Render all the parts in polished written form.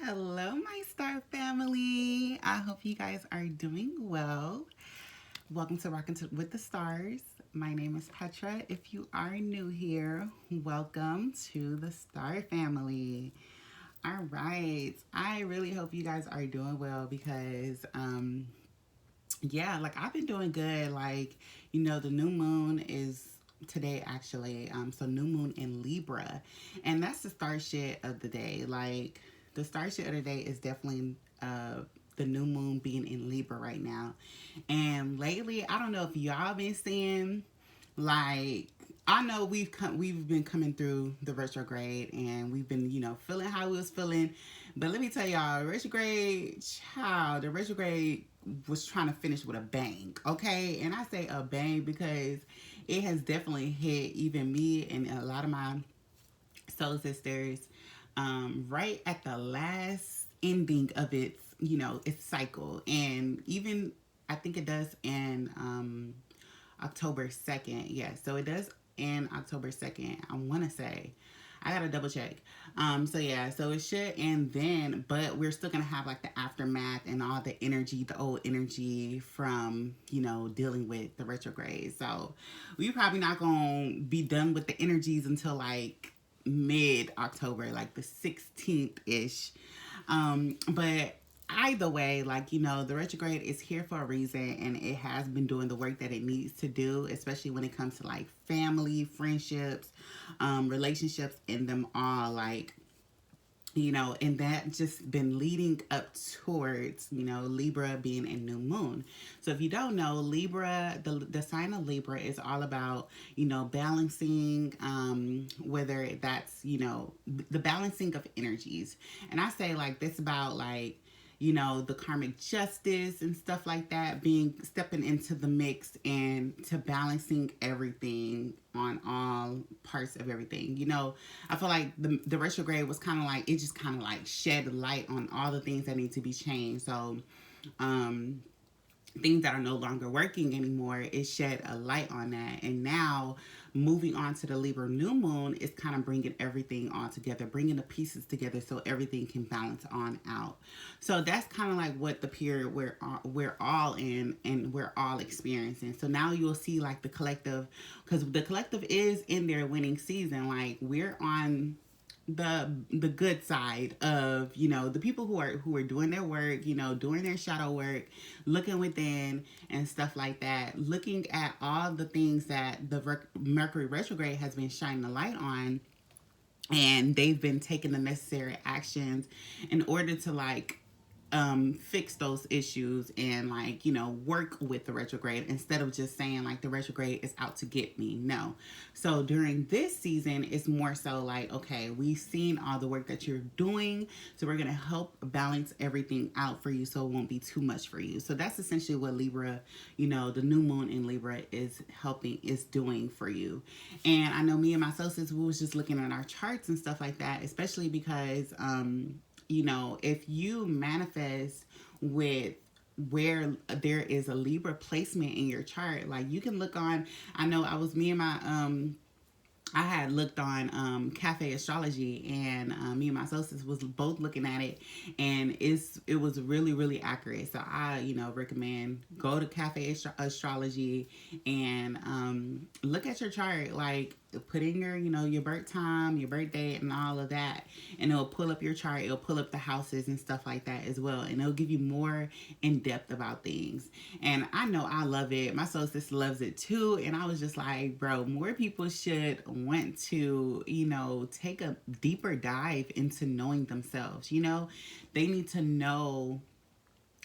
Hello, my star family. I hope you guys are doing well. Welcome to with the Stars. My name is Petra. If you are new here, welcome to the Star family. All right. I really hope you guys are doing well because yeah, like I've been doing good. The new moon is today actually. So new moon in Libra. And that's the star shit of the day. Like the star shit of the day is definitely the new moon being in Libra right now. And lately, I don't know if y'all been seeing like I know we've been coming through the retrograde and we've been, feeling how we was feeling. But let me tell y'all, the retrograde was trying to finish with a bang, okay? And I say a bang because it has definitely hit even me and a lot of my soul sisters right at the last ending of its cycle. And even I think it does in October 2nd. Yeah, so it does end October 2nd. I want to say. I gotta double check. So yeah, so it should end then, but we're still gonna have like the aftermath and all the energy, the old energy from, dealing with the retrograde. So we're probably not gonna be done with the energies until like mid October, like the 16th ish. But either way, the retrograde is here for a reason and it has been doing the work that it needs to do, especially when it comes to like family, friendships, relationships, and them all. And that just been leading up towards, Libra being a new moon. So if you don't know, Libra, the sign of Libra is all about, balancing, whether that's, the balancing of energies. And I say like this about like, the karmic justice and stuff like that, stepping into the mix and to balancing everything on all parts of everything. I feel like the retrograde was kind of like, it just kind of like shed light on all the things that need to be changed. So, things that are no longer working anymore, it shed a light on that. And now moving on to the Libra new moon is kind of bringing everything all together, bringing the pieces together so everything can balance on out. So that's kind of like what the period we're all in and we're all experiencing. So now you'll see like the collective, because the collective is in their winning season. Like we're on the good side of the people who are doing their work, doing their shadow work, looking within and stuff like that, looking at all the things that the Mercury retrograde has been shining a light on, and they've been taking the necessary actions in order to fix those issues and work with the retrograde instead of just saying like the retrograde is out to get me. No. So during this season, it's more so like, okay, we've seen all the work that you're doing, so we're gonna help balance everything out for you so it won't be too much for you. So that's essentially what Libra, the new moon in Libra is doing for you. And I know me and my associates, we was just looking at our charts and stuff like that, especially because if you manifest with where there is a Libra placement in your chart, like you can look on, I know I was me and my I had looked on Cafe Astrology, and me and my associates was both looking at it, and it was really really accurate. So I recommend go to Cafe Astrology and look at your chart, like put in your your birth time, your birth date, and all of that, and it'll pull up your chart. It'll pull up the houses and stuff like that as well, and it'll give you more in depth about things. And I know I love it. My soul sister loves it too, and I was just like, bro, more people should want to take a deeper dive into knowing themselves. They need to know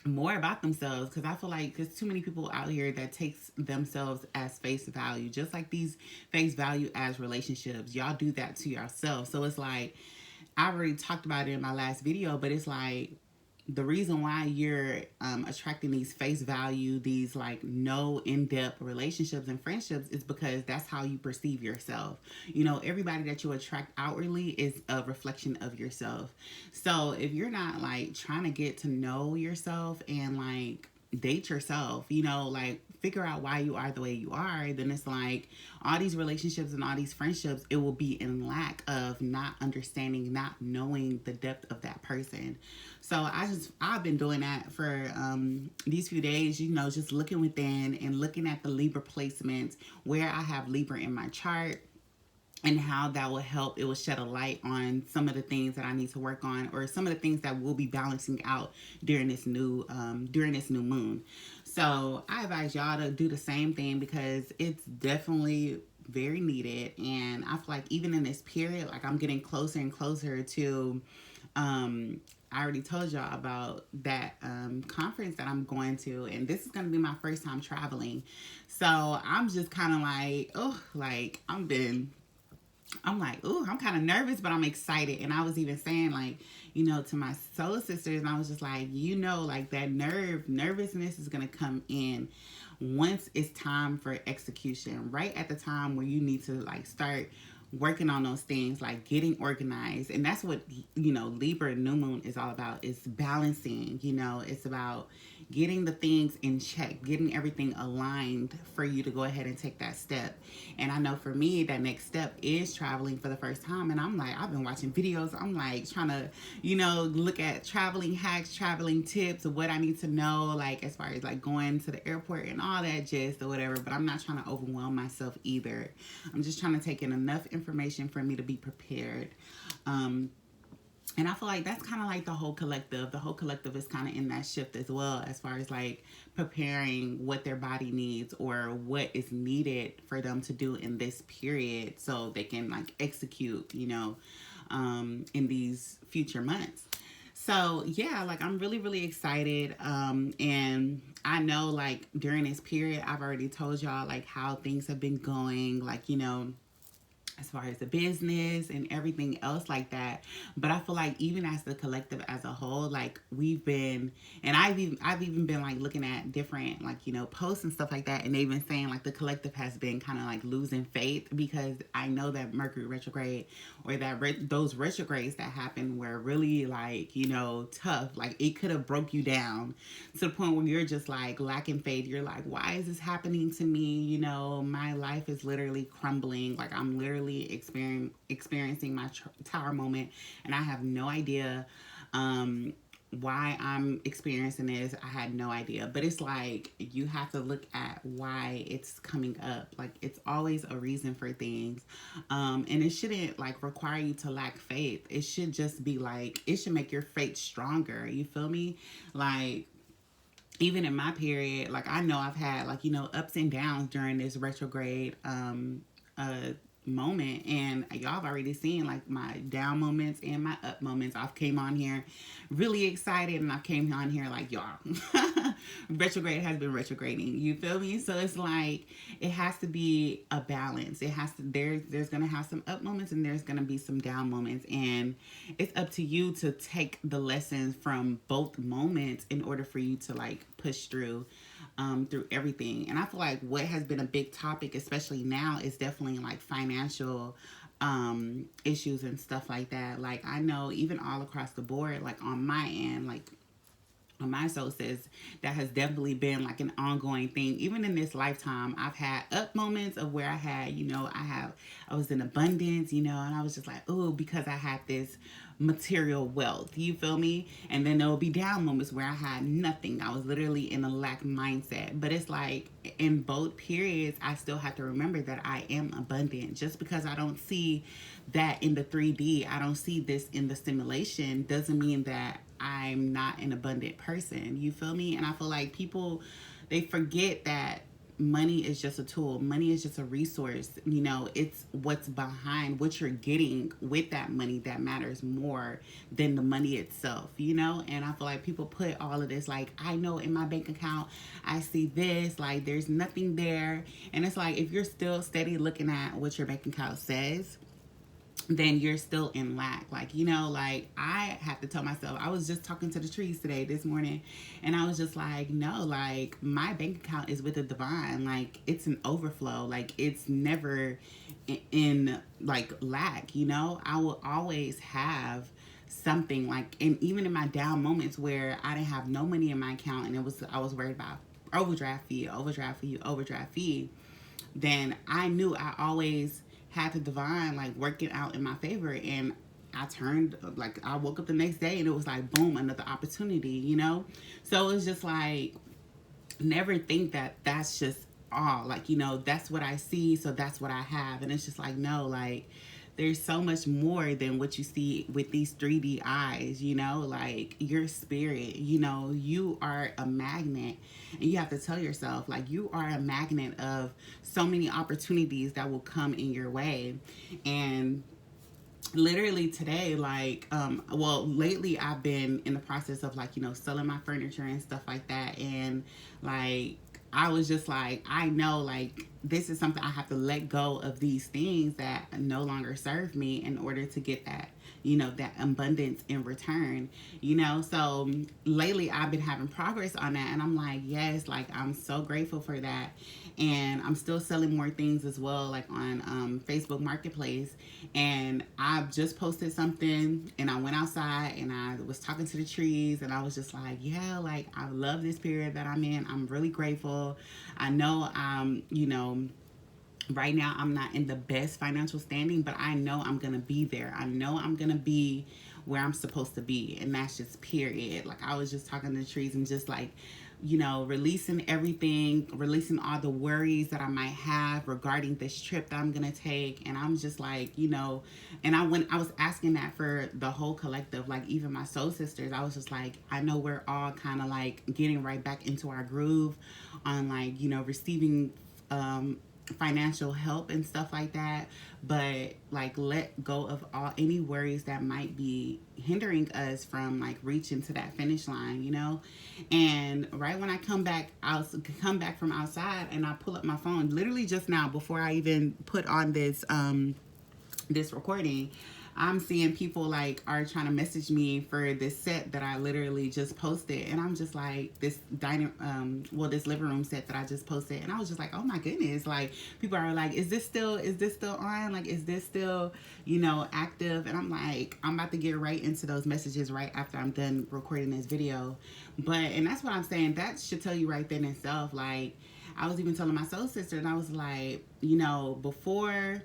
more about themselves, because I feel like there's too many people out here that takes themselves as face value, just like these face value as relationships. Y'all do that to yourself. So it's like, I already talked about it in my last video, but it's like the reason why you're attracting these face value, these like no in-depth relationships and friendships, is because that's how you perceive yourself. Everybody that you attract outwardly is a reflection of yourself. So if you're not like trying to get to know yourself and like date yourself, like figure out why you are the way you are, then it's like all these relationships and all these friendships, it will be in lack of not understanding, not knowing the depth of that person. So I've been doing that for these few days, just looking within and looking at the Libra placements where I have Libra in my chart, and how that will help. It will shed a light on some of the things that I need to work on, or some of the things that will be balancing out during this new moon. So I advise y'all to do the same thing, because it's definitely very needed. And I feel like even in this period, like I'm getting closer and closer to I already told y'all about that conference that I'm going to, and this is going to be my first time traveling. So I'm just kind of like, I'm like, ooh, I'm kind of nervous, but I'm excited. And I was even saying, like, to my soul sisters, and I was just like, like that nervousness is going to come in once it's time for execution, right at the time where you need to like start working on those things, like getting organized. And that's what, Libra new moon is all about, is balancing. It's about getting the things in check, getting everything aligned for you to go ahead and take that step. And I know for me, that next step is traveling for the first time. And I'm like, I've been watching videos. I'm like trying to, look at traveling hacks, traveling tips of what I need to know, like as far as like going to the airport and all that gist or whatever. But I'm not trying to overwhelm myself either. I'm just trying to take in enough information for me to be prepared. And I feel like that's kind of like the whole collective. The whole collective is kind of in that shift as well, as far as like preparing what their body needs or what is needed for them to do in this period, so they can like execute, in these future months. So yeah, like I'm really, really excited. And I know like during this period, I've already told y'all like how things have been going, like, as far as the business and everything else like that. But I feel like even as the collective as a whole, like we've been, and I've even been like looking at different like, posts and stuff like that. And they've been saying like the collective has been kind of like losing faith, because I know that Mercury retrograde, or that those retrogrades that happened were really like, tough. Like it could have broke you down to the point where you're just like lacking faith. You're like, why is this happening to me? My life is literally crumbling. Like I'm literally experiencing my tower moment, and I have no idea why I'm experiencing this. I had no idea. But it's like you have to look at why it's coming up. Like it's always a reason for things, and it shouldn't like require you to lack faith. It should just be like, it should make your faith stronger. You feel me? Like even in my period, like I know I've had like, ups and downs during this retrograde moment, and y'all have already seen like my down moments and my up moments. I've came on here really excited, and I came on here like, y'all, retrograde has been retrograding, you feel me? So it's like it has to be a balance. It has to, there's gonna have some up moments and there's gonna be some down moments, and it's up to you to take the lessons from both moments in order for you to like push through everything. And I feel like what has been a big topic, especially now, is definitely like financial issues and stuff like that. Like I know even all across the board, like on my end, like on my soul says, that has definitely been like an ongoing thing. Even in this lifetime, I've had up moments of where I had, I was in abundance, and I was just like, oh, because I had this material wealth, you feel me? And then there will be down moments where I had nothing. I was literally in a lack mindset. But it's like in both periods, I still have to remember that I am abundant. Just because I don't see that in the 3D, I don't see this in the simulation, doesn't mean that I'm not an abundant person. You feel me? And I feel like people, they forget that money is just a tool. Money is just a resource. It's what's behind what you're getting with that money that matters more than the money itself, And I feel like people put all of this, like, I know in my bank account, I see this, like, there's nothing there. And it's like, if you're still steady looking at what your bank account says, then you're still in lack. Like, like I have to tell myself, I was just talking to the trees this morning, and I was just like, no, like my bank account is with the divine. Like it's an overflow. Like it's never in like lack, I will always have something. Like, and even in my down moments where I didn't have no money in my account, and I was worried about overdraft fee, then I knew I always had the divine like working out in my favor. And I turned, like, I woke up the next day and it was like, boom, another opportunity, you know? So it was just like, never think that that's just all, like, you know, that's what I see, so that's what I have. And it's just like, no, like, there's so much more than what you see with these 3D eyes, you know, like your spirit, you know, you are a magnet. And you have to tell yourself, like, you are a magnet of so many opportunities that will come in your way. And literally today, like, well, lately I've been in the process of, like, you know, selling my furniture and stuff like that. And like, I was just like, I know, like, this is something I have to let go of, these things that no longer serve me, in order to get that, you know, that abundance in return, you know. So lately I've been having progress on that, and I'm like, yes, like, I'm so grateful for that. And I'm still selling more things as well, like on Facebook Marketplace. And I just posted something, and I went outside and I was talking to the trees, and I was just like, yeah, like, I love this period that I'm in. I'm really grateful. I know, you know, right now I'm not in the best financial standing, but I know I'm gonna be there. I know I'm gonna be where I'm supposed to be, and that's just period. Like, I was just talking to the trees and just like, you know, releasing everything, releasing all the worries that I might have regarding this trip that I'm gonna take. And I'm just like, you know, and I was asking that for the whole collective, like even my soul sisters. I was just like, I know we're all kind of like getting right back into our groove on, like, you know, receiving financial help and stuff like that, but like, let go of all any worries that might be hindering us from like reaching to that finish line, you know. And right when I come back, I'll come back from outside, and I pull up my phone literally just now before I even put on this recording. I'm seeing people like are trying to message me for this set that I literally just posted. And I'm just like, this this living room set that I just posted. And I was just like, oh my goodness, like, people are like, is this still on? Like, is this still, you know, active? And I'm like, I'm about to get right into those messages right after I'm done recording this video. And that's what I'm saying. That should tell you right then and itself. Like, I was even telling my soul sister, and I was like, you know, before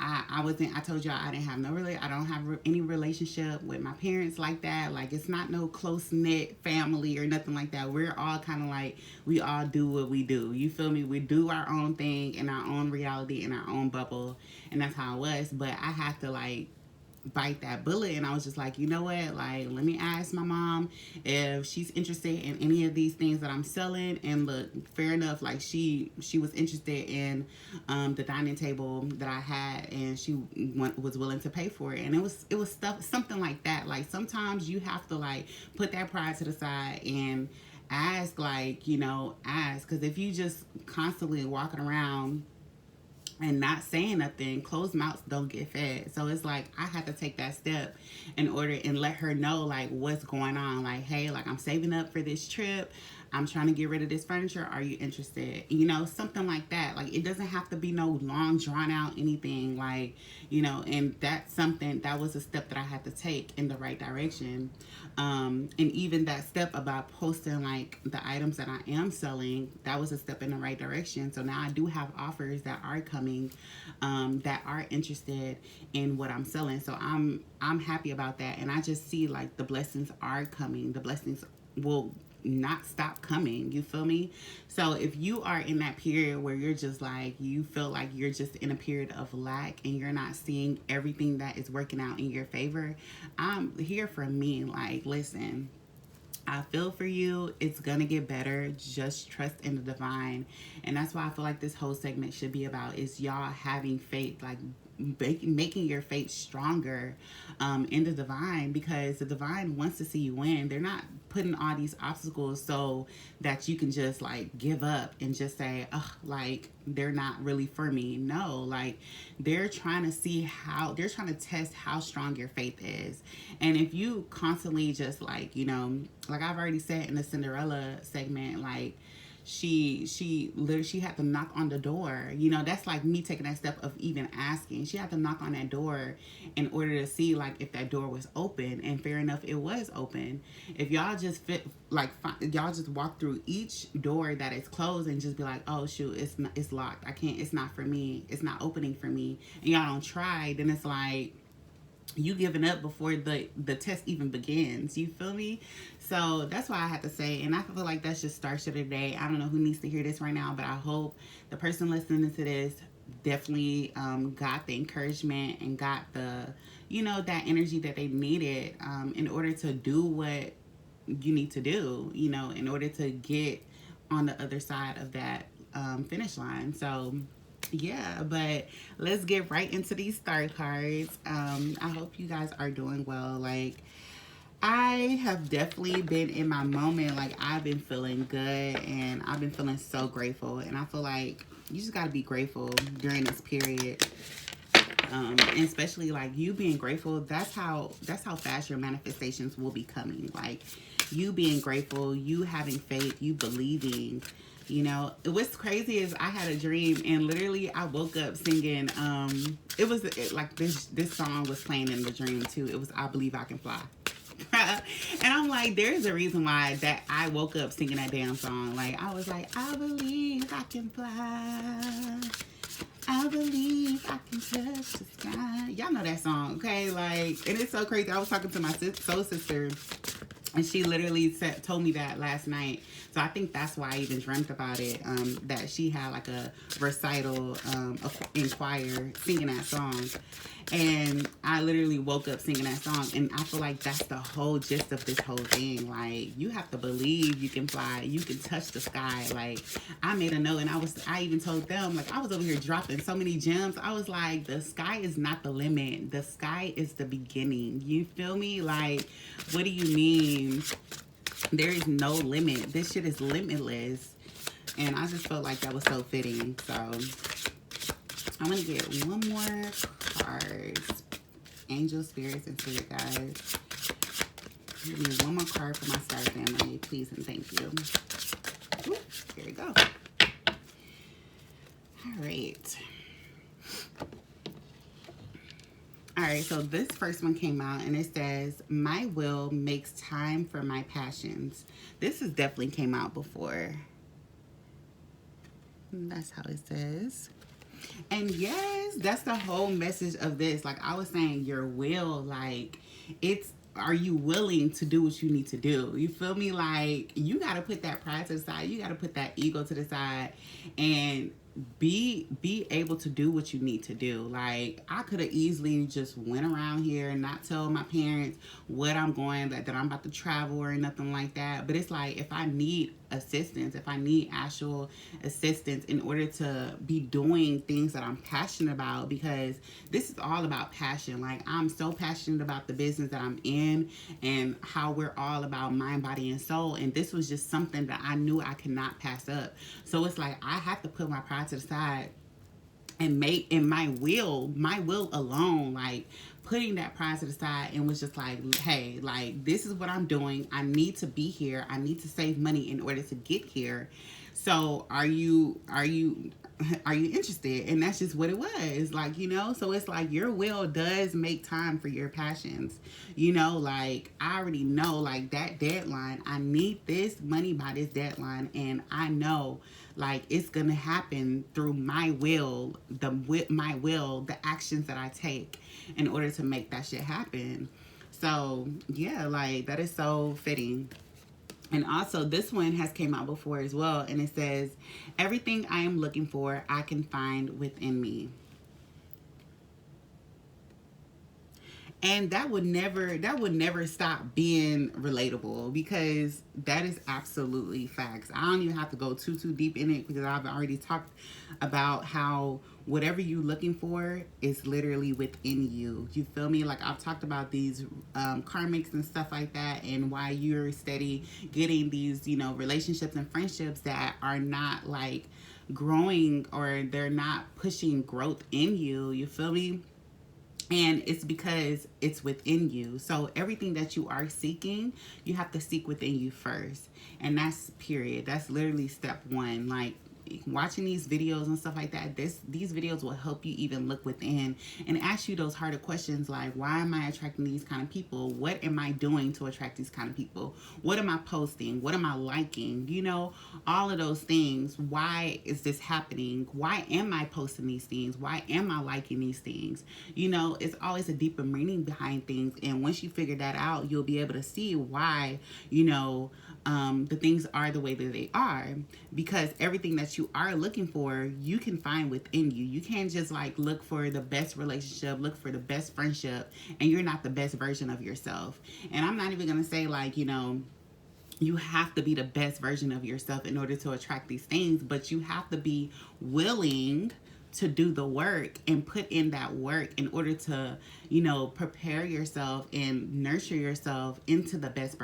I told y'all I didn't have I don't have any relationship with my parents like that. Like, it's not no close knit family or nothing like that. We're all kind of like, we all do what we do. You feel me? We do our own thing in our own reality, in our own bubble. And that's how it was. But I had to like bite that bullet, and I was just like, you know what, like, let me ask my mom if she's interested in any of these things that I'm selling. And look, fair enough, like, she was interested in the dining table that I had, and she was willing to pay for it. And it was stuff, something like that. Like, sometimes you have to like put that pride to the side and ask, like, you know, because if you just constantly walking around and not saying nothing, closed mouths don't get fed. So it's like, I had to take that step in order and let her know like what's going on. Like, hey, like, I'm saving up for this trip. I'm trying to get rid of this furniture. Are you interested? You know, something like that. Like, it doesn't have to be no long drawn out anything, like, you know. And that's something that was a step that I had to take in the right direction. And even that step about posting like the items that I am selling, that was a step in the right direction. So now I do have offers that are coming, that are interested in what I'm selling. So I'm happy about that. And I just see like the blessings are coming. The blessings will not stop coming. You feel me? So if you are in that period where you're just like, you feel like you're just in a period of lack and you're not seeing everything that is working out in your favor, I'm here for me. Like, listen, I feel for you. It's gonna get better. Just trust in the divine. And that's why I feel like this whole segment should be about, is y'all having faith, like making your faith stronger in the divine, because the divine wants to see you win. They're not putting all these obstacles so that you can just like give up and just say, oh, like, they're not really for me. No, like, they're trying to test how strong your faith is. And if you constantly just like, you know, like I've already said in the Cinderella segment, like, She had to knock on the door. You know, that's like me taking that step of even asking. She had to knock on that door in order to see like if that door was open, and fair enough, it was open. If y'all just y'all just walk through each door that is closed and just be like, oh shoot, it's locked, I can't, it's not for me, it's not opening for me, and y'all don't try, then it's like you giving up before the test even begins. You feel me? So that's why I had to say, and I feel like that's just starts of the day. I don't know who needs to hear this right now, but I hope the person listening to this definitely got the encouragement and got the, you know, that energy that they needed in order to do what you need to do, you know, in order to get on the other side of that finish line. So yeah, but let's get right into these star cards. I hope you guys are doing well. Like, I have definitely been in my moment. Like, I've been feeling good and I've been feeling so grateful. And I feel like you just got to be grateful during this period. And especially like you being grateful, that's how fast your manifestations will be coming. Like, you being grateful, you having faith, you believing. You know, what's crazy is I had a dream and literally I woke up singing. Like this song was playing in the dream too. It was I Believe I Can Fly. And I'm like, there's a reason why that I woke up singing that damn song. Like, I was like, I believe I can fly. I believe I can touch the sky. Y'all know that song, okay? Like, and it's so crazy. I was talking to my soul sister, and she literally told me that last night. So I think that's why I even dreamt about it. That she had like a recital in choir singing that song. And I literally woke up singing that song. And I feel like that's the whole gist of this whole thing. Like, you have to believe you can fly. You can touch the sky. Like, I made a note and I even told them, like, I was over here dropping so many gems. I was like, the sky is not the limit. The sky is the beginning. You feel me? Like, what do you mean? There is no limit. This shit is limitless. And I just felt like that was so fitting. So I'm going to get one more card. Angel, spirits, and spirit guides. Give me one more card for my star family. Please and thank you. Ooh, here we go. All right. All right, so this first one came out and it says, my will makes time for my passions. This has definitely came out before. And that's how it says. And yes, that's the whole message of this. Like I was saying, your will, like are you willing to do what you need to do? You feel me? Like, you got to put that pride to the side. You got to put that ego to the side and be able to do what you need to do. Like, I could have easily just went around here and not tell my parents what I'm going, that I'm about to travel or nothing like that. But it's like, if I need assistance, if I need actual assistance in order to be doing things that I'm passionate about, because this is all about passion. Like, I'm so passionate about the business that I'm in and how we're all about mind, body, and soul. And this was just something that I knew I could not pass up. So it's like, I have to put my pride to the side and make in my will alone, like putting that pride to the side, and was just like, hey, like, this is what I'm doing. I need to be here. I need to save money in order to get here. So are you interested? And that's just what it was, like, you know. So it's like, your will does make time for your passions, you know. Like, I already know, like, that deadline, I need this money by this deadline, and I know, like, it's gonna happen through my will, the actions that I take in order to make that shit happen. So yeah, like, that is so fitting. And also, this one has came out before as well, and it says, everything I am looking for, I can find within me. And that would never stop being relatable, because that is absolutely facts. I don't even have to go too deep in it, because I've already talked about how whatever you're looking for is literally within you. You feel me? Like, I've talked about these karmics and stuff like that, and why you're steady getting these, you know, relationships and friendships that are not like growing, or they're not pushing growth in you. You feel me? And it's because it's within you. So everything that you are seeking, you have to seek within you first. And that's period. That's literally step one. Like, watching these videos and stuff like that, these videos will help you even look within and ask you those harder questions, like, why am I attracting these kind of people? What am I doing to attract these kind of people? What am I posting? What am I liking? You know, all of those things. Why is this happening? Why am I posting these things? Why am I liking these things? You know, it's always a deeper meaning behind things. And once you figure that out, you'll be able to see why, you know, the things are the way that they are, because everything that you are looking for, you can find within you. You can't just like look for the best relationship, look for the best friendship, and you're not the best version of yourself. And I'm not even gonna say like, you know, you have to be the best version of yourself in order to attract these things, but you have to be willing to do the work and put in that work in order to, you know, prepare yourself and nurture yourself into the best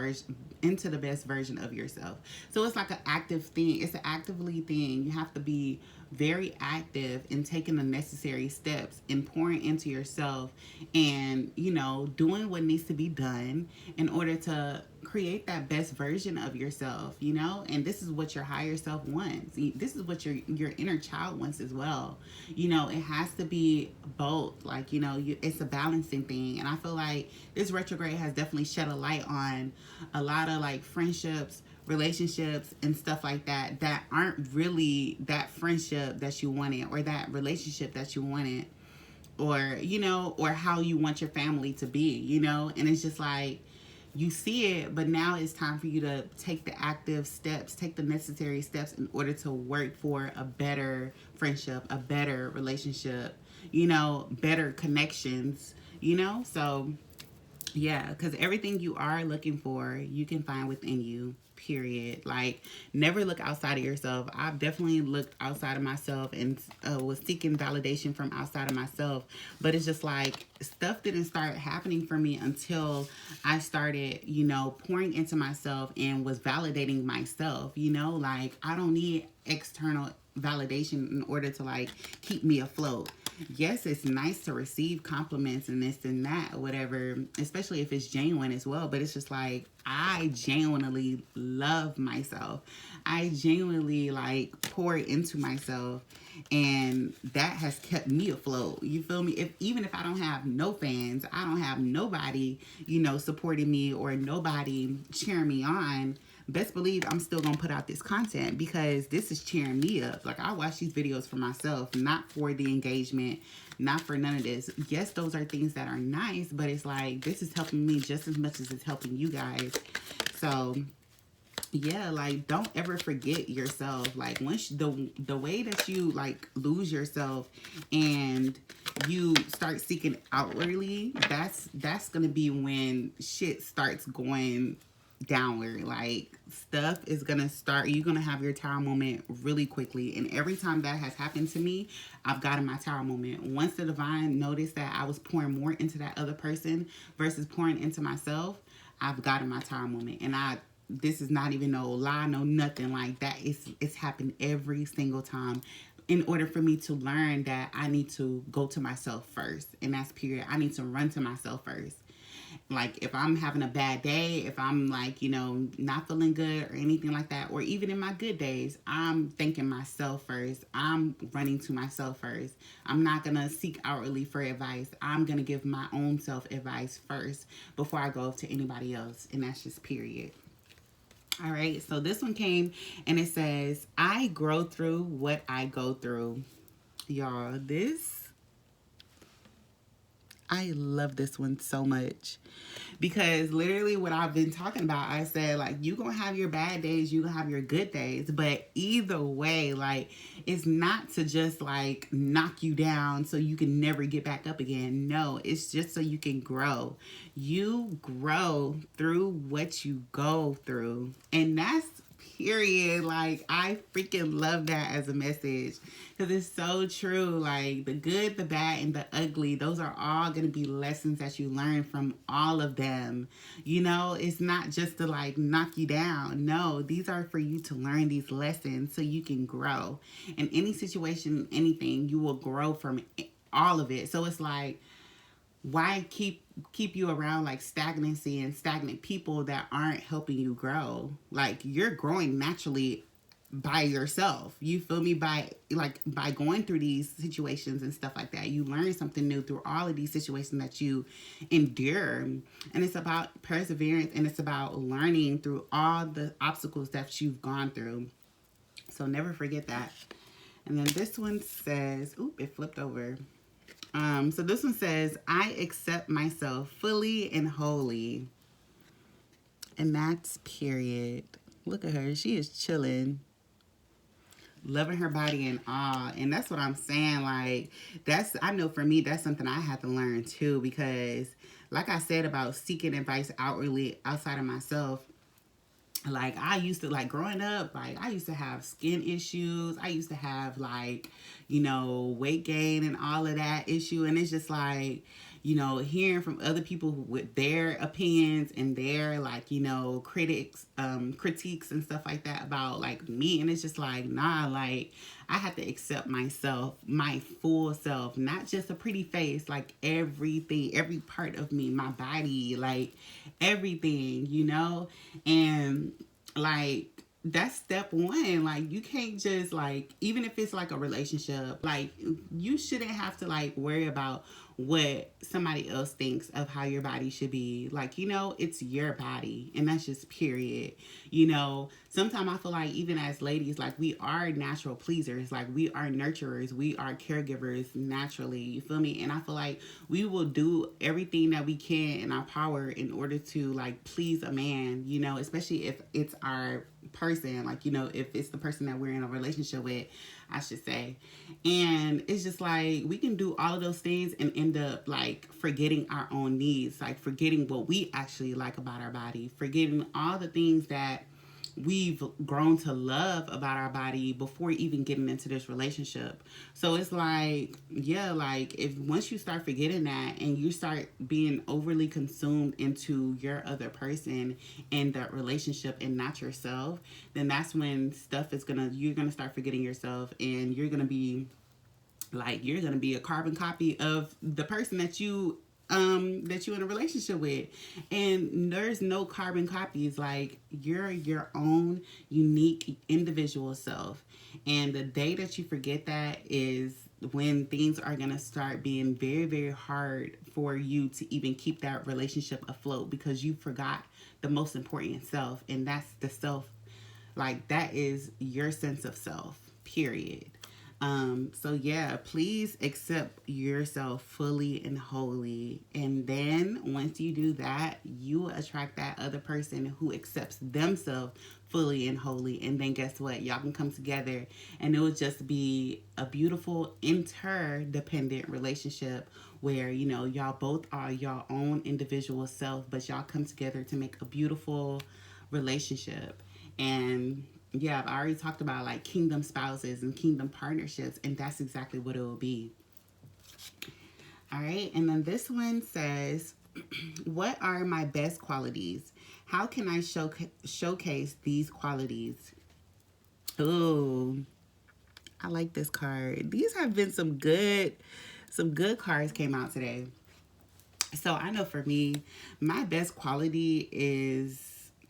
version of yourself. So it's like an active thing. It's an actively thing. You have to be very active in taking the necessary steps and pouring into yourself and, you know, doing what needs to be done in order to create that best version of yourself, you know. And this is what your higher self wants. This is what your inner child wants as well. You know, it has to be both. Like, you know, it's a balancing thing. And I feel like this retrograde has definitely shed a light on a lot of like friendships, relationships, and stuff like that that aren't really that friendship that you wanted, or that relationship that you wanted, or, you know, or how you want your family to be, you know. And it's just like, you see it, but now it's time for you to take the active steps, take the necessary steps in order to work for a better friendship, a better relationship, you know, better connections, you know. So yeah, because everything you are looking for, you can find within you, period. Like, never look outside of yourself. I've definitely looked outside of myself and was seeking validation from outside of myself. But it's just like, stuff didn't start happening for me until I started, you know, pouring into myself and was validating myself, you know. Like, I don't need external validation in order to like keep me afloat. Yes, it's nice to receive compliments and this and that, whatever, especially if it's genuine as well. But it's just like, I genuinely love myself. I genuinely like pour into myself, and that has kept me afloat. You feel me? Even if I don't have no fans, I don't have nobody, you know, supporting me or nobody cheering me on, best believe I'm still gonna put out this content, because this is cheering me up. Like, I watch these videos for myself, not for the engagement, not for none of this. Yes, those are things that are nice, but it's like, this is helping me just as much as it's helping you guys. So yeah, like, don't ever forget yourself. Like, once the way that you like lose yourself and you start seeking outwardly, that's gonna be when shit starts going downward. Like, stuff is gonna start, you're gonna have your tower moment really quickly. And every time that has happened to me, I've gotten my tower moment. Once the divine noticed that I was pouring more into that other person versus pouring into myself, I've gotten my tower moment. And this is not even no lie, no nothing like that. It's happened every single time, in order for me to learn that I need to go to myself first. And that's period. I need to run to myself first. Like, if I'm having a bad day, if I'm like, you know, not feeling good or anything like that, or even in my good days, I'm thanking myself first. I'm running to myself first. I'm not going to seek outwardly for advice. I'm going to give my own self advice first before I go to anybody else. And that's just period. All right, so this one came and it says, I grow through what I go through. Y'all, I love this one so much, because literally what I've been talking about, I said, like, you gonna have your bad days, you gonna have your good days, but either way, like, it's not to just like knock you down so you can never get back up again. No, it's just so you can grow. You grow through what you go through, and that's period. Like, I freaking love that as a message, because it's so true. Like, the good, the bad, and the ugly, those are all going to be lessons that you learn from all of them. You know, it's not just to like knock you down. No, these are for you to learn these lessons so you can grow. In any situation, anything, you will grow from all of it. So it's like, why keep you around like stagnancy and stagnant people that aren't helping you grow? Like, you're growing naturally by yourself. You feel me? By going through these situations and stuff like that, you learn something new through all of these situations that you endure. And it's about perseverance, and it's about learning through all the obstacles that you've gone through. So never forget that. And then this one says, oop, it flipped over. So this one says, I accept myself fully and wholly. And that's period. Look at her. She is chilling, loving her body and all. And that's what I'm saying. Like, I know for me, that's something I have to learn too, because like I said about seeking advice outwardly outside of myself, like I used to, like growing up, like I used to have skin issues. I used to have like, weight gain and all of that issue. And it's just like, hearing from other people with their opinions and their like, critiques and stuff like that about like me. And it's just like, nah, like I have to accept myself, my full self, not just a pretty face, like everything, every part of me, my body, like everything, and like that's step one. Like, you can't just like, even if it's like a relationship, like you shouldn't have to like worry about what somebody else thinks of how your body should be. Like, it's your body, and that's just period. Sometimes I feel like even as ladies, like we are natural pleasers, like we are nurturers, we are caregivers naturally, you feel me? And I feel like we will do everything that we can in our power in order to like please a man, especially if it's our person, like, if it's the person that we're in a relationship with, I should say. And it's just like we can do all of those things and end up like forgetting our own needs, like forgetting what we actually like about our body, forgetting all the things that we've grown to love about our body before even getting into this relationship. So it's like, yeah, like if once you start forgetting that and you start being overly consumed into your other person and that relationship and not yourself, then that's when you're gonna start forgetting yourself, and you're gonna be a carbon copy of the person that you in a relationship with. And there's no carbon copies. Like, you're your own unique individual self. And the day that you forget that is when things are going to start being very, very hard for you to even keep that relationship afloat, because you forgot the most important self, and that's the self. Like, that is your sense of self, period. So yeah, please accept yourself fully and wholly. And then once you do that, you will attract that other person who accepts themselves fully and wholly. And then guess what? Y'all can come together, and it will just be a beautiful interdependent relationship where, y'all both are your own individual self, but y'all come together to make a beautiful relationship. And yeah, I've already talked about like kingdom spouses and kingdom partnerships, and that's exactly what it will be. All right, and then this one says, what are my best qualities? How can I showcase these qualities? Oh, I like this card. These have been some good cards came out today. So I know for me, my best quality is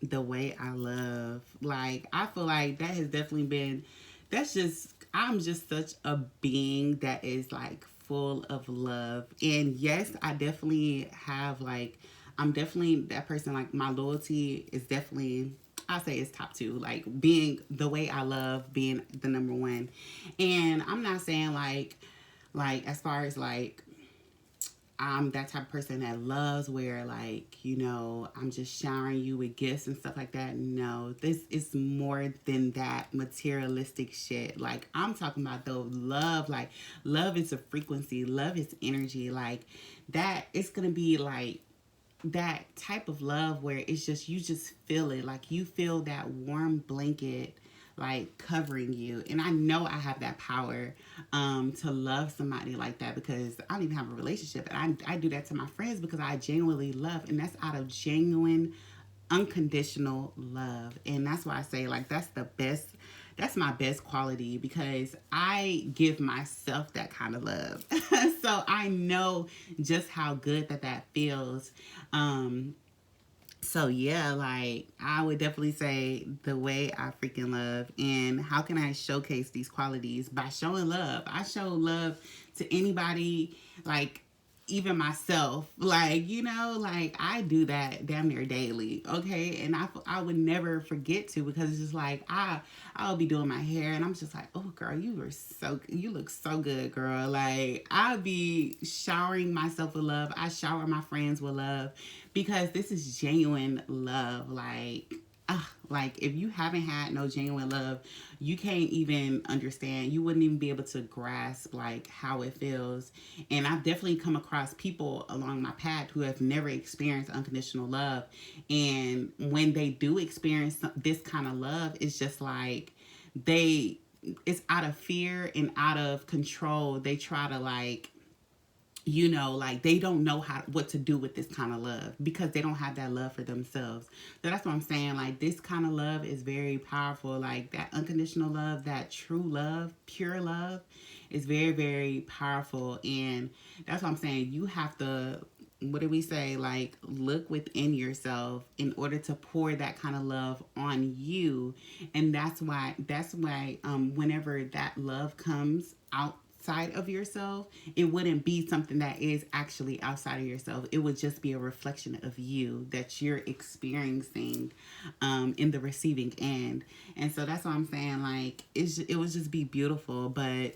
the way I love. Like, I feel like that has definitely been, I'm just such a being that is like full of love. And yes, I definitely have like, I'm definitely that person. Like, my loyalty is definitely, I say it's top two, like being the way I love, being the number one. And I'm not saying like as far as like I'm that type of person that loves where like, I'm just showering you with gifts and stuff like that. No, this is more than that materialistic shit. Like, I'm talking about though love. Like, love is a frequency, love is energy. Like, that it's gonna be like that type of love where it's just, you just feel it. Like, you feel that warm blanket like covering you. And I know I have that power to love somebody like that, because I don't even have a relationship, and I do that to my friends because I genuinely love, and that's out of genuine unconditional love. And that's why I say like that's the best that's my best quality because I give myself that kind of love. So I know just how good that feels. So yeah, like I would definitely say the way I freaking love, and how can I showcase these qualities? By showing love. I show love to anybody, like even myself, like, like I do that damn near daily, okay? And I would never forget to, because it's just like I'll be doing my hair and I'm just like, oh girl, you look so good, girl. Like I'll be showering myself with love. I shower my friends with love, because this is genuine love. Like if you haven't had no genuine love, you can't even understand. You wouldn't even be able to grasp like how it feels. And I've definitely come across people along my path who have never experienced unconditional love, and when they do experience this kind of love, it's just like they it's out of fear and out of control. They try to like they don't know what to do with this kind of love, because they don't have that love for themselves. So that's what I'm saying. Like this kind of love is very powerful. Like that unconditional love, that true love, pure love, is very, very powerful. And that's what I'm saying. You have to, what do we say? Like look within yourself in order to pour that kind of love on you. And that's why whenever that love comes outside of yourself, it wouldn't be something that is actually outside of yourself. It would just be a reflection of you that you're experiencing in the receiving end. And so that's what I'm saying. Like it would just be beautiful. But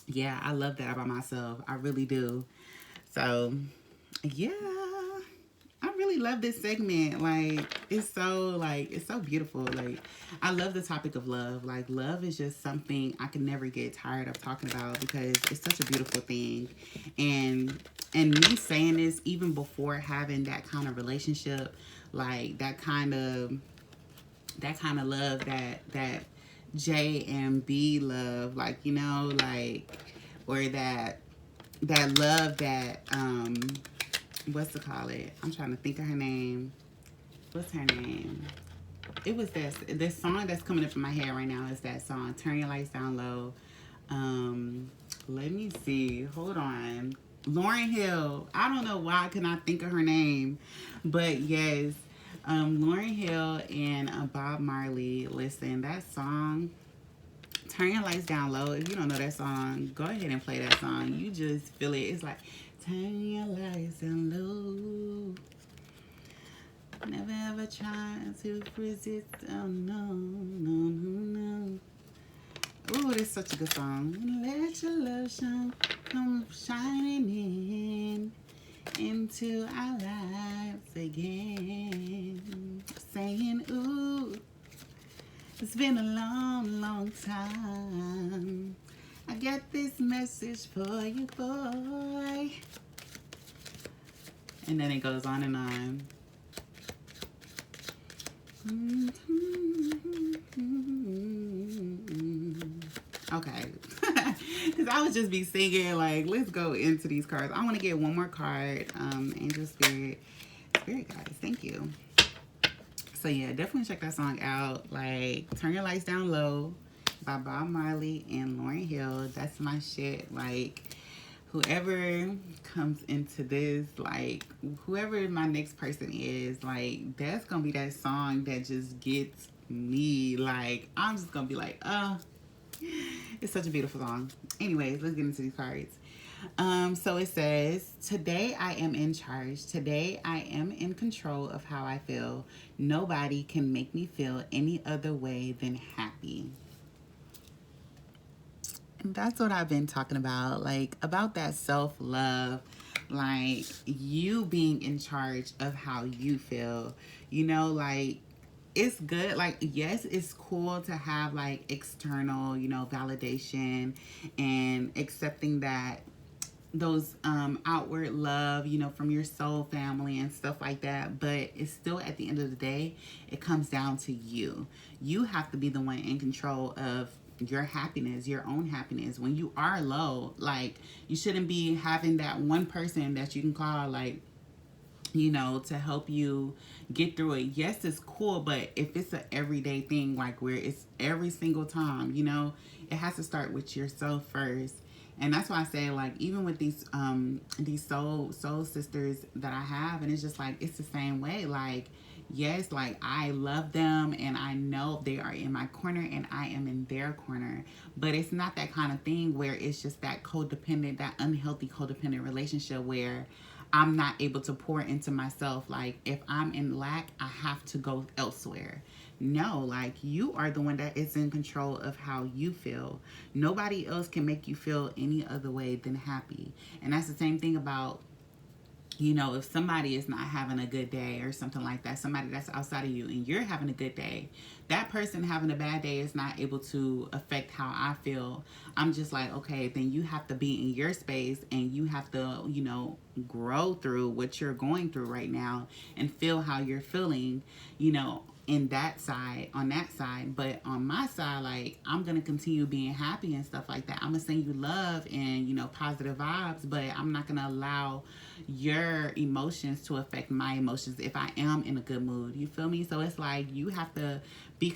yeah, I love that about myself. I really do. So yeah, I really love this segment. It's so beautiful. Like I love the topic of love. Like love is just something I can never get tired of talking about, because it's such a beautiful thing. And me saying this even before having that kind of relationship, like that kind of love, that J and B love, like, or that love that what's to call it? I'm trying to think of her name. What's her name? It was this song that's coming up in my head right now is that song, Turn Your Lights Down Low. Let me see. Hold on. Lauryn Hill. I don't know why I could not think of her name. But yes, Lauryn Hill and Bob Marley. Listen, that song, Turn Your Lights Down Low. If you don't know that song, go ahead and play that song. You just feel it. It's like, turn your lights down low. Never ever try to resist. Oh no, no, no, no. Ooh, it's such a good song. Let your love shine, come shining into our lives again. Saying, ooh, it's been a long, long time. I got this message for you, boy. And then it goes on and on. Okay. Because I would just be singing, like, let's go into these cards. I want to get one more card. Angel Spirit. Spirit guys, thank you. So yeah, definitely check that song out. Like, Turn Your Lights Down Low by Bob Marley and Lauryn Hill. That's my shit. Like, whoever comes into this, like, whoever my next person is, like, that's gonna be that song that just gets me. Like, I'm just gonna be like, it's such a beautiful song. Anyways, let's get into these cards. So it says, today I am in charge. Today I am in control of how I feel. Nobody can make me feel any other way than happy. And that's what I've been talking about, like about that self-love, like you being in charge of how you feel, like it's good. Like, yes, it's cool to have like external, validation and accepting that those outward love, from your soul family and stuff like that. But it's still, at the end of the day, it comes down to you. You have to be the one in control of your happiness, your own happiness. When you are low, like, you shouldn't be having that one person that you can call, like, to help you get through it. Yes, it's cool, but if it's a everyday thing, like where it's every single time, it has to start with yourself first. And that's why I say, like, even with these soul sisters that I have, and it's just like it's the same way. Like, yes, like I love them and I know they are in my corner and I am in their corner. But it's not that kind of thing where it's just that codependent, that unhealthy codependent relationship where I'm not able to pour into myself. Like, if I'm in lack, I have to go elsewhere. No, like, you are the one that is in control of how you feel. Nobody else can make you feel any other way than happy. And that's the same thing about, if somebody is not having a good day or something like that, somebody that's outside of you and you're having a good day, that person having a bad day is not able to affect how I feel. I'm just like, okay, then you have to be in your space and you have to, grow through what you're going through right now and feel how you're feeling, in that side, on that side. But on my side, like, I'm gonna continue being happy and stuff like that. I'm gonna send you love and positive vibes, but I'm not gonna allow your emotions to affect my emotions if I am in a good mood. You feel me? So it's like you have to be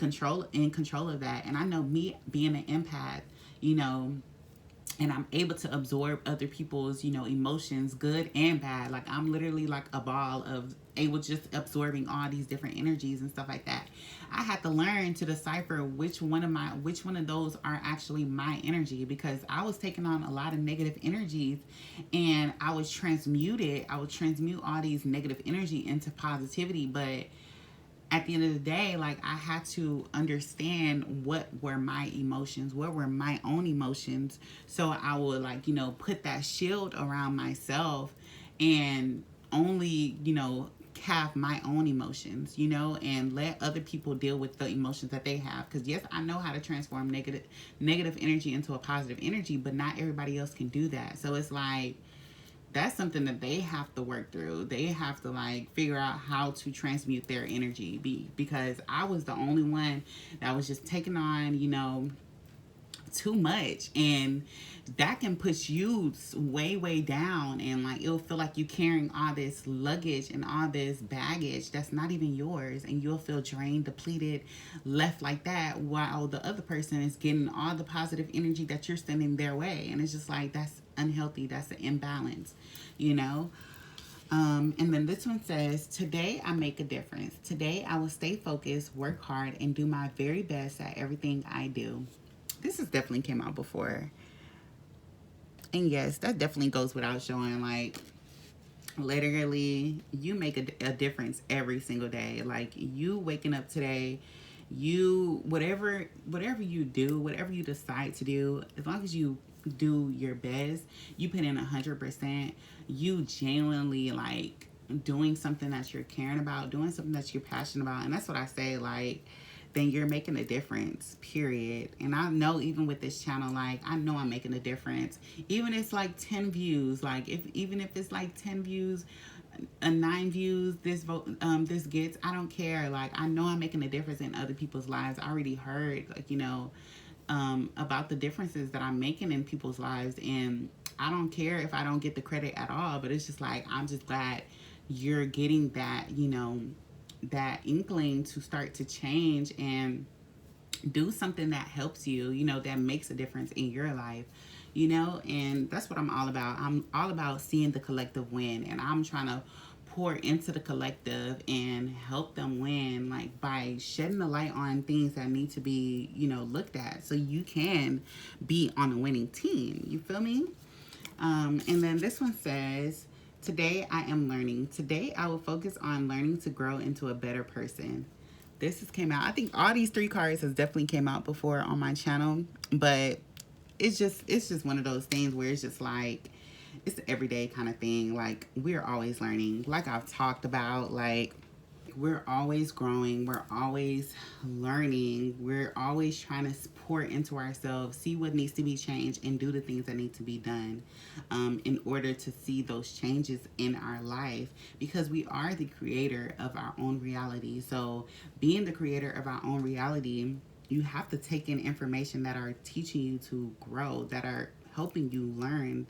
in control of that. And I know me being an empath, and I'm able to absorb other people's, emotions, good and bad. Like, I'm literally like a ball of able just absorbing all these different energies and stuff like that. I had to learn to decipher which one of those are actually my energy, because I was taking on a lot of negative energies and I would transmute all these negative energy into positivity. But at the end of the day, like, I had to understand what were my emotions, what were my own emotions. So I would, like, put that shield around myself and only, have my own emotions, and let other people deal with the emotions that they have. Because yes, I know how to transform negative energy into a positive energy, but not everybody else can do that. So it's like, that's something that they have to work through. They have to, like, figure out how to transmute their energy, because I was the only one that was just taking on, too much, and that can push you way down, and like it'll feel like you carrying all this luggage and all this baggage that's not even yours, and you'll feel drained, depleted, left like that, while the other person is getting all the positive energy that you're sending their way. And it's just like, that's unhealthy, that's an imbalance, you know. And then this one says, today I make a difference. Today I will stay focused, work hard, and do my very best at everything I do. This has definitely came out before. And yes, that definitely goes without showing. Like, literally, you make a difference every single day. Like, you waking up today, whatever you do, whatever you decide to do, as long as you do your best, you put in 100%, you genuinely, like, doing something that you're caring about, doing something that you're passionate about. And that's what I say, like, then you're making a difference, period. And I know, even with this channel, like, I know I'm making a difference. Even if it's like 10 views, like, even if it's like 10 views, 9 views, this gets, I don't care. Like, I know I'm making a difference in other people's lives. I already heard, like, about the differences that I'm making in people's lives, and I don't care if I don't get the credit at all. But it's just like, I'm just glad you're getting that, that inkling to start to change and do something that helps you, that makes a difference in your life, and that's what I'm all about. I'm all about seeing the collective win, and I'm trying to pour into the collective and help them win, like, by shedding the light on things that need to be, looked at, so you can be on a winning team. You feel me? And then this one says, today I am learning. Today I will focus on learning to grow into a better person. This has came out. I think all these 3 cards has definitely came out before on my channel, but it's just one of those things where it's just like, it's an everyday kind of thing. Like, we're always learning. Like I've talked about, like, we're always growing, we're always learning, we're always trying to pour into ourselves, see what needs to be changed, and do the things that need to be done, in order to see those changes in our life, because we are the creator of our own reality. So being the creator of our own reality, you have to take in information that are teaching you to grow, that are helping you learn,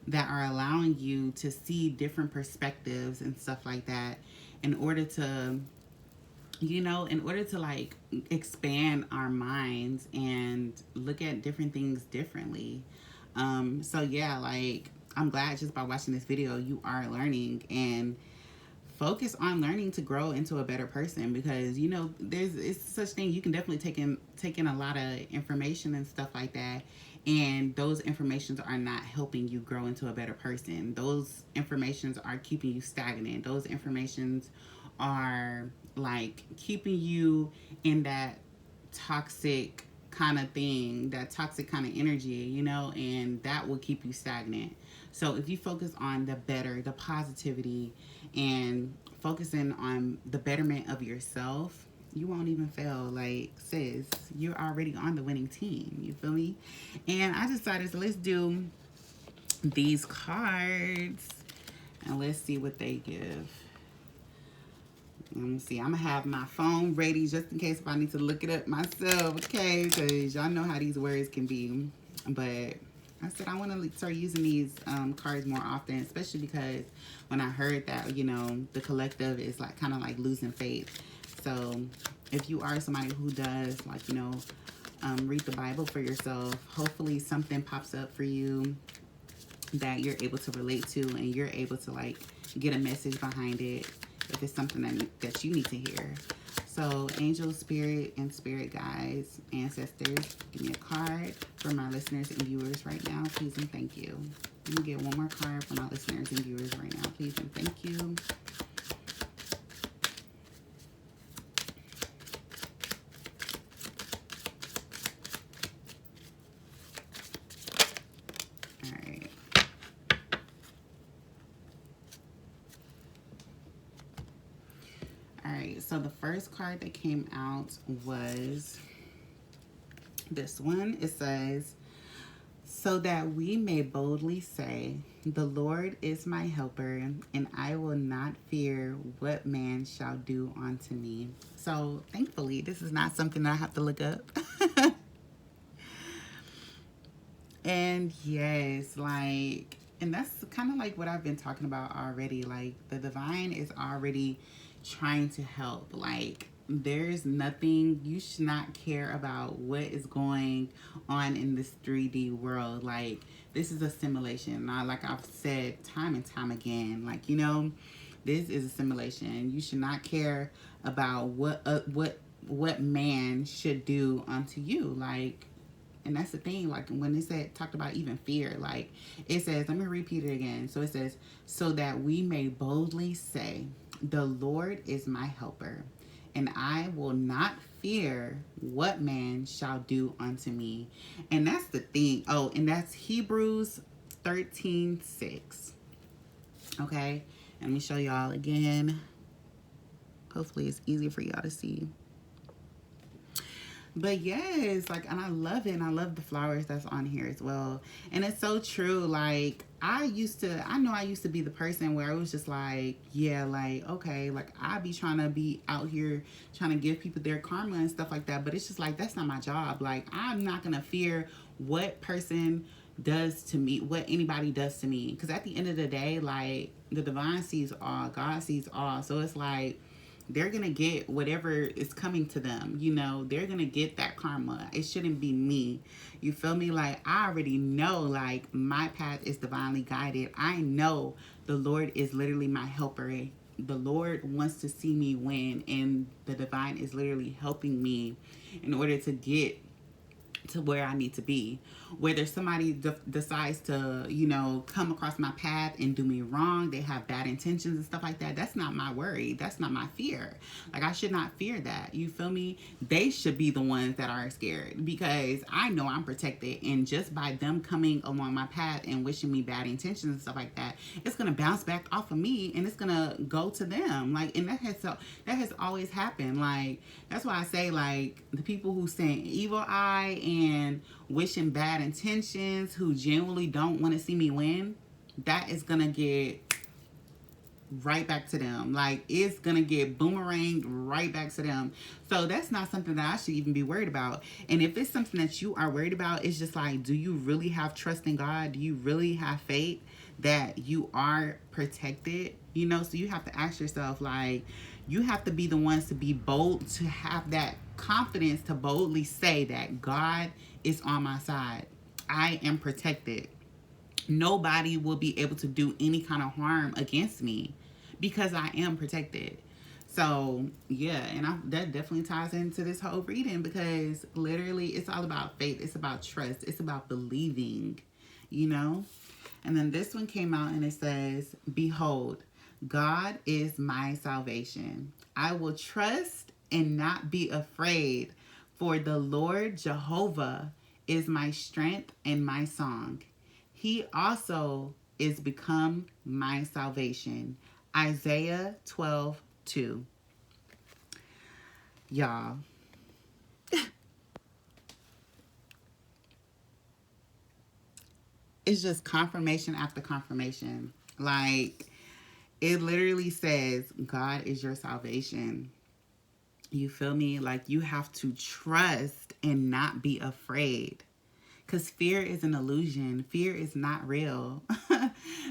that are allowing you to see different perspectives and stuff like that in order to, in order to like expand our minds and look at different things differently. So yeah, like I'm glad just by watching this video you are learning, and focus on learning to grow into a better person, because there's it's such thing. You can definitely take in a lot of information and stuff like that, and those informations are not helping you grow into a better person. Those informations are keeping you stagnant. Those informations are like keeping you in that toxic kind of thing, that toxic kind of energy, and that will keep you stagnant. So if you focus on the better, the positivity, and focusing on the betterment of yourself, you won't even fail. Like, sis, you're already on the winning team. You feel me? And I decided, so let's do these cards and let's see what they give. Let me see. I'm going to have my phone ready just in case if I need to look it up myself, okay? Because y'all know how these words can be. But I said I want to start using these cards more often, especially because when I heard that, the collective is like kind of like losing faith. So if you are somebody who does like, read the Bible for yourself, hopefully something pops up for you that you're able to relate to, and you're able to like get a message behind it if it's something that you need to hear. So angel, spirit, and spirit guides, ancestors, give me a card for my listeners and viewers right now, please and thank you. Let me get one more card for my listeners and viewers right now, please and thank you. So the first card that came out was this one. It says, so that we may boldly say, the Lord is my helper, and I will not fear what man shall do unto me. So thankfully, this is not something that I have to look up. And yes, like, and that's kind of like what I've been talking about already. Like, the divine is already trying to help. Like, there's nothing, you should not care about what is going on in this 3D world. Like, this is a simulation. Now, like I've said time and time again, like, this is a simulation. You should not care about what man should do unto you. Like, and that's the thing, like when it talked about even fear, like it says, let me repeat it again. So it says, so that we may boldly say, the Lord is my helper, and I will not fear what man shall do unto me. And that's the thing. Oh, and that's Hebrews 13:6. Okay, and let me show y'all again. Hopefully it's easy for y'all to see. But yes, like, and I love it, and I love the flowers that's on here as well. And it's so true. Like, I used to be the person where I was just like, yeah, like, okay, like, I be trying to be out here trying to give people their karma and stuff like that. But it's just like, that's not my job. Like, I'm not going to fear what person does to me, what anybody does to me. Because at the end of the day, like, the divine sees all, God sees all. So it's like, they're going to get whatever is coming to them. They're going to get that karma. It shouldn't be me. You feel me? Like, I already know, like, my path is divinely guided. I know the Lord is literally my helper. The Lord wants to see me win, and the divine is literally helping me in order to get to where I need to be. Whether somebody decides to, come across my path and do me wrong, they have bad intentions and stuff like that, that's not my worry. That's not my fear. Like, I should not fear that. You feel me? They should be the ones that are scared, because I know I'm protected, and just by them coming along my path and wishing me bad intentions and stuff like that, it's going to bounce back off of me, and it's going to go to them. Like, and that has always happened. Like, that's why I say, like, the people who send evil eye and wishing bad intentions, who genuinely don't want to see me win, that is gonna get right back to them. Like, it's gonna get boomeranged right back to them. So that's not something that I should even be worried about. And if it's something that you are worried about, it's just like, do you really have trust in God? Do you really have faith that you are protected? You know, so you have to ask yourself, like, you have to be the ones to be bold, to have that confidence to boldly say that God is on my side. I am protected. Nobody will be able to do any kind of harm against me because I am protected. So yeah, and that definitely ties into this whole reading, because literally it's all about faith. It's about trust. It's about believing, you know. And then this one came out and it says, "Behold, God is my salvation. I will trust and not be afraid, for the Lord Jehovah is my strength and my song. He also is become my salvation." Isaiah 12:2. Y'all, it's just confirmation after confirmation. Like, it literally says, God is your salvation. You feel me? Like, you have to trust and not be afraid. Because fear is an illusion. Fear is not real.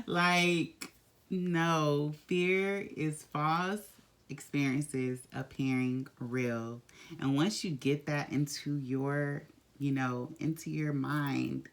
Like, no, fear is false experiences appearing real. And once you get that into your, into your mind,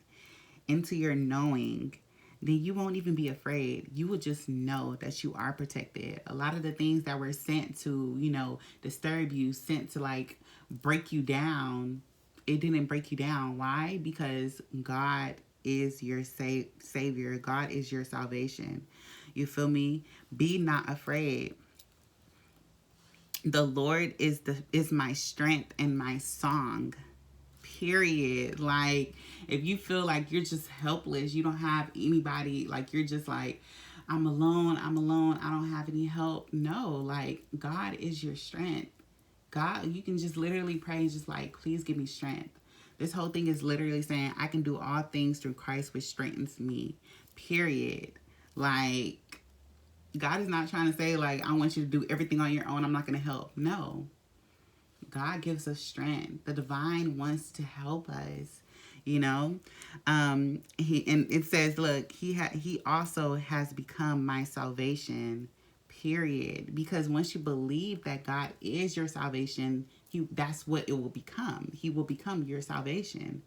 into your knowing, then you won't even be afraid. You will just know that you are protected. A lot of the things that were sent to, disturb you, sent to like break you down, it didn't break you down. Why? Because God is your savior. God is your salvation. You feel me? Be not afraid. The Lord is my strength and my song. Period. Like, if you feel like you're just helpless, you don't have anybody, like you're just like, I'm alone, I don't have any help. No, like, God is your strength. God, you can just literally pray and just like, please give me strength. This whole thing is literally saying, I can do all things through Christ which strengthens me. Period. Like, God is not trying to say like, I want you to do everything on your own, I'm not going to help. No. God gives us strength. The divine wants to help us, you know. He, and it says, look, he also has become my salvation. Period. Because once you believe that God is your salvation, that's what it will become. He will become your salvation.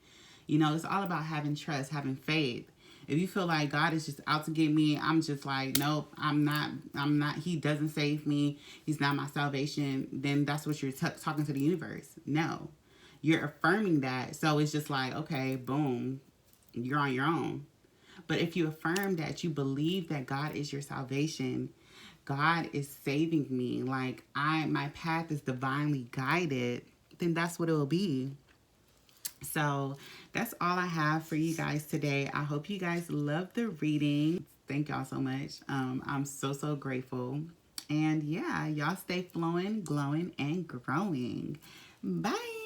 You know, it's all about having trust, having faith. If you feel like God is just out to get me, I'm just like, nope, I'm not, he doesn't save me, he's not my salvation, then that's what you're talking to the universe. No, you're affirming that. So it's just like, okay, boom, you're on your own. But if you affirm that, you believe that God is your salvation, God is saving me, like my path is divinely guided, then that's what it will be. So that's all I have for you guys today. I hope you guys love the reading. Thank y'all so much. I'm so grateful. And yeah, y'all stay flowing, glowing, and growing. Bye.